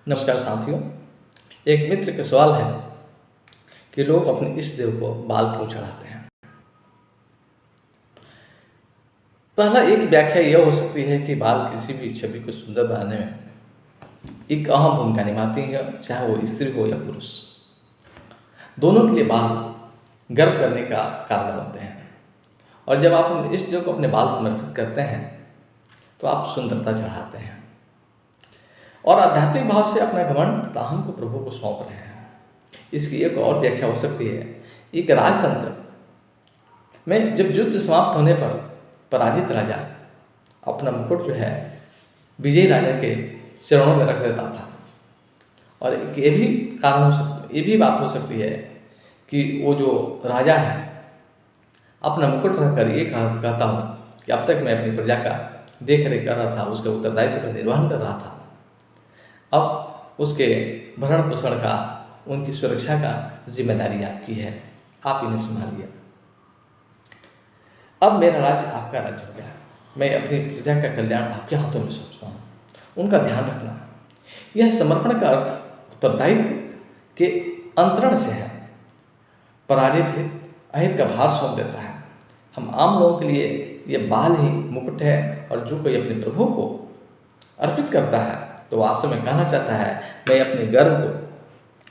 नमस्कार साथियों। एक मित्र का सवाल है कि लोग अपने इष्ट देव को बाल क्यों चढ़ाते हैं। पहला एक व्याख्या यह हो सकती है कि बाल किसी भी छवि को सुंदर बनाने में एक अहम भूमिका निभाती है, चाहे वो स्त्री हो या पुरुष। दोनों के लिए बाल गर्व करने का कारण बनते हैं, और जब आप अपने इष्ट देव को अपने बाल समर्पित करते हैं तो आप सुंदरता चढ़ाते हैं और आध्यात्मिक भाव से अपना घमंड तथा अहम को प्रभु को सौंप रहे हैं। इसकी एक और व्याख्या हो सकती है, एक राजतंत्र में जब युद्ध समाप्त होने पर पराजित राजा अपना मुकुट जो है विजयी राजा के चरणों में रख देता था। और एक ये भी कारण हो सकता, ये भी बात हो सकती है कि वो जो राजा है अपना मुकुट रखकर ये कहता हूँ कि अब तक मैं अपनी प्रजा का देख रेख कर रहा था, उसके उत्तरदायित्व का निर्वहन कर रहा था, अब उसके भरण पोषण का, उनकी सुरक्षा का जिम्मेदारी आपकी है, आप इन्हें संभालिए। अब मेरा राज्य आपका राज्य हो गया, मैं अपनी प्रजा का कल्याण आपके हाथों में सौंपता हूँ, उनका ध्यान रखना। यह समर्पण का अर्थ उत्तरदायित्व के अंतरण से है, पराजित हित अहित का भार सौंप देता है। हम आम लोगों के लिए ये बाल ही मुकुट है, और जो कोई अपने प्रभु को अर्पित करता है तो वास्तव में कहना चाहता है, मैं अपने गर्व को,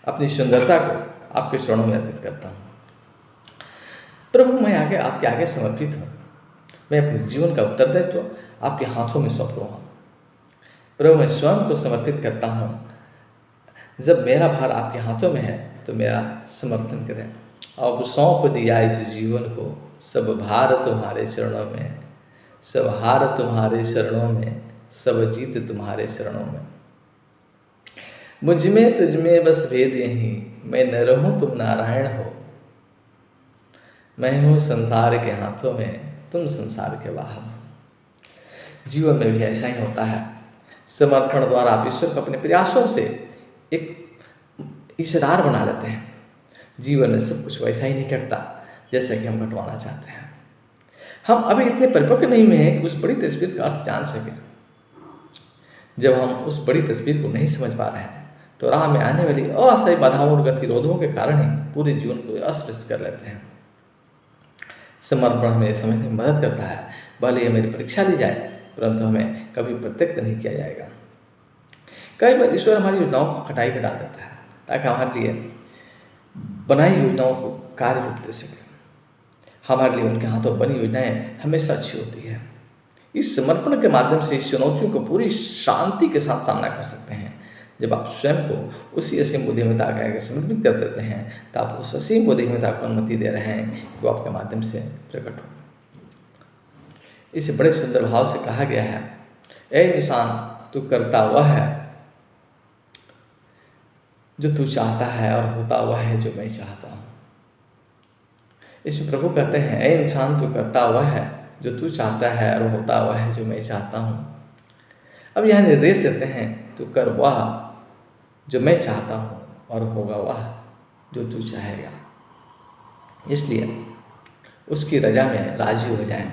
अपनी सुंदरता को आपके चरणों में अर्पित करता हूँ। प्रभु, मैं आपके आगे समर्पित हूँ, मैं अपने जीवन का उत्तरदायित्व आपके हाथों में सौंप रहा हूँ। प्रभु, मैं स्वयं को समर्पित करता हूँ। जब मेरा भार आपके हाथों में है तो मेरा समर्थन करें। अब सौंप दिया इस जीवन को, सब भार तुम्हारे चरणों में, सब हार तुम्हारे चरणों में, सब जीत तुम्हारे चरणों में। मुझ में तुझ में बस भेद यही, मैं न रहूं तुम नारायण हो, मैं हूँ संसार के हाथों में, तुम संसार के बाहर। जीवन में भी ऐसा ही होता है। समर्पण द्वारा आप ईश्वर को अपने प्रयासों से एक हिस्सेदार बना लेते हैं। जीवन में सब कुछ वैसा ही नहीं घटता जैसा कि हम घटवाना चाहते हैं। हम अभी इतने परिपक्व नहीं हुए हैं कि उस बड़ी तस्वीर का अर्थ जान सकें। जब हम उस बड़ी तस्वीर को नहीं समझ पा रहे हैं तो राह में आने वाली अस्थायी बाधाओं और गतिरोधों के कारण ही पूरे जीवन को अस्पष्ट कर लेते हैं। समर्पण हमें समझने में मदद करता है, भले ही मेरी परीक्षा ली जाए परंतु हमें कभी प्रत्यक्त नहीं किया जाएगा। कई बार ईश्वर हमारी योजनाओं को खटाई में डाल देता है ताकि हमारे लिए बनाई योजनाओं को कार्य रूप दे सके। हमारे लिए उनके हाथों बनी योजनाएं हमेशा अच्छी होती है। इस समर्पण के माध्यम से इस चुनौतियों को पूरी शांति के साथ सामना कर सकते हैं। जब आप स्वयं को उसी असीम बुद्धिमत्ता के आगे समर्पित कर देते हैं तो आप उस असीम बुद्धिमत्ता को अनुमति दे रहे हैं कि वो आपके माध्यम से प्रकट हो। इसे बड़े सुंदर भाव से कहा गया है, ऐ इंसान, तू करता वह है जो तू चाहता है, और होता वह है जो मैं चाहता हूँ। इसमें प्रभु कहते हैं, ऐ इंसान, तू करता वह है जो तू चाहता है, और होता वह है जो मैं चाहता हूँ। अब यह निर्देश देते हैं, तू कर वह जो मैं चाहता हूँ, और होगा वह जो तू चाहेगा। इसलिए उसकी रजा में राजी हो जाएं।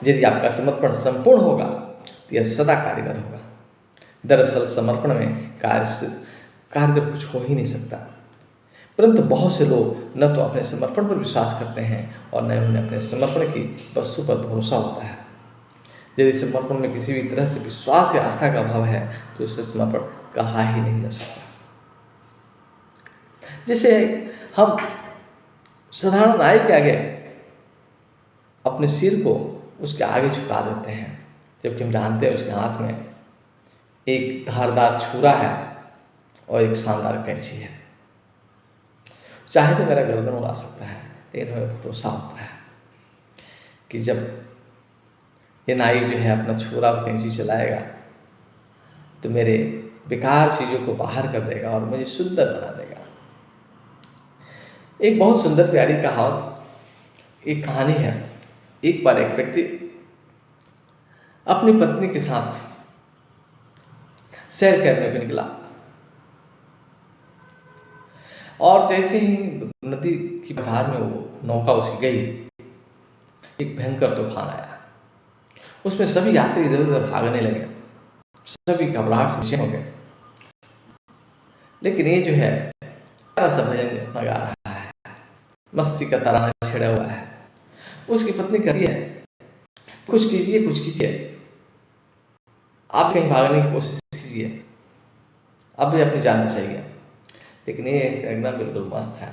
यदि आपका समर्पण संपूर्ण होगा तो यह सदा कारगर होगा। दरअसल समर्पण में कारगर कुछ हो ही नहीं सकता, परंतु बहुत से लोग न तो अपने समर्पण पर विश्वास करते हैं और न उन्हें अपने समर्पण की वस्तु पर भरोसा होता है। यदि समर्पण में किसी भी तरह से विश्वास या आस्था का अभाव है तो उससे समर्पण कहा ही नहीं जा सकता। जैसे हम साधारण राय के आगे अपने सिर को उसके आगे झुका देते हैं, जबकि हम जानते हैं उसके हाथ में एक धारदार छुरा है और एक शानदार कैंची है। चाहे तो मेरा गर्दन उड़ा सकता है, लेकिन हमें भरोसा होता है कि जब ये नाई जो है अपना छुरा और कैंची चलाएगा तो मेरे बेकार चीज़ों को बाहर कर देगा और मुझे सुंदर बना देगा। एक बहुत सुंदर प्यारी एक कहानी है। एक बार एक व्यक्ति अपनी पत्नी के साथ सैर करने को निकला, और जैसे ही नदी की बहार में वो नौका उसकी गई, एक भयंकर तूफान आया। उसमें सभी यात्री इधर उधर भागने लगे, सभी घबराहट से हो गए लेकिन ये जो है प्यारा सा भजन अपना गा रहा है, मस्ती का तराना छिड़ा हुआ है। उसकी पत्नी कहती है कुछ कीजिए, कुछ कीजिए, आप कहीं भागने की कोशिश कीजिए, अब भी अपनी जान बचाइए। लेकिन ये एकदम बिल्कुल मस्त है।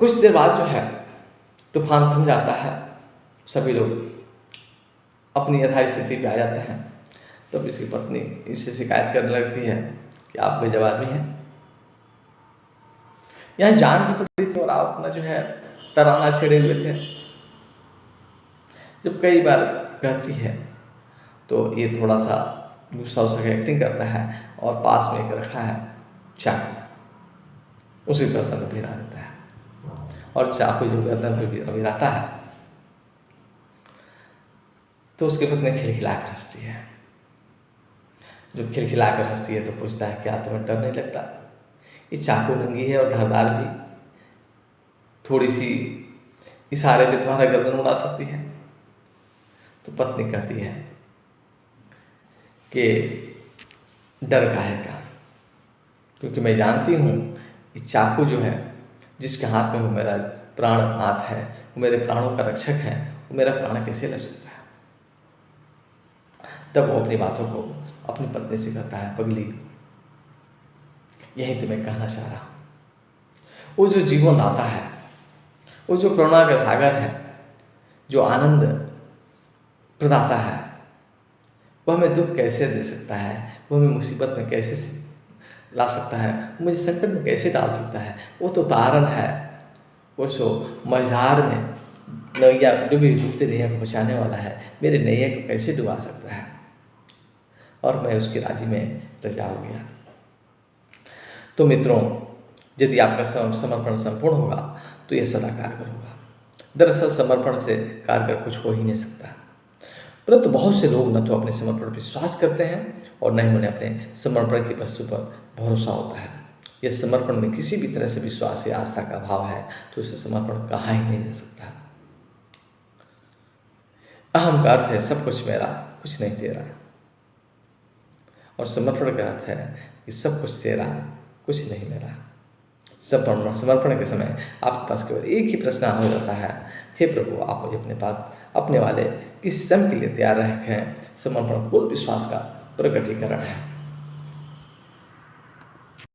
कुछ देर बाद जो है तूफान थम जाता है, सभी लोग अपनी यथा स्थिति पे आ जाते हैं। तब इसकी पत्नी इससे शिकायत करने लगती है कि आप बेजब आदमी हैं, यहाँ जान भी पड़ी थी और आप अपना जो है तराना छेड़े हुए थे। जब कई बार कहती है तो ये थोड़ा सा गुस्सा उस्सा एक्टिंग करता है और पास में एक रखा है चाकू, उसी गर्दन में भिरा देता है और चाकू जो गर्दन पे भिराता है तो उसकी पत्नी खिलखिला कर हंसती है। जब खिलखिला कर हंसती है तो पूछता है क्या तुम्हें डर नहीं लगता? ये चाकू नंगी है और धारदार भी, थोड़ी सी इशारे पे तुम्हारा गर्दन उड़ा सकती है। तो पत्नी कहती है कि डर काहे का, क्योंकि मैं जानती हूँ ये चाकू जो है जिसके हाथ में वो मेरा प्राणनाथ है, वो मेरे प्राणों का रक्षक है, वो मेरा प्राण कैसे ले सकता है। तब वो अपनी बातों को अपनी पत्नी से कहता है पगली, यही तुम्हें कहना चाह रहा हूँ, वो जो जीवन दाता है, वो जो करुणा का सागर है, जो आनंद प्रदाता है, वो हमें दुख कैसे दे सकता है, वो हमें मुसीबत में कैसे ला सकता है, मुझे संकट में कैसे डाल सकता है। वो तो तारन है, वो जो मझधार में नैया डूबते नैया को बचाने वाला है, मेरे नैया को कैसे डुबा सकता है। और मैं उसकी राजी में रजा हो गया। तो मित्रों, यदि आपका समर्पण संपूर्ण होगा तो यह सदा कारगर होगा। दरअसल समर्पण से कारगर कुछ हो ही नहीं सकता, परंतु बहुत से लोग न तो अपने समर्पण पर विश्वास करते हैं और न ही उन्हें अपने समर्पण की वस्तु पर भरोसा होता है। यह समर्पण में किसी भी तरह से विश्वास या आस्था का अभाव है तो उसे समर्पण कहा ही नहीं जा सकता। अहम का अर्थ है सब कुछ मेरा, कुछ नहीं तेरा, और समर्पण का अर्थ है कि सब कुछ तेरा, कुछ नहीं मेरा। समर्पण के समय आपके पास केवल एक ही प्रश्न हो जाता है, हे प्रभु, आप मुझे अपने पास अपने वाले किस समय के लिए तैयार रखें। समर्पण पूर्ण विश्वास का प्रकटीकरण है।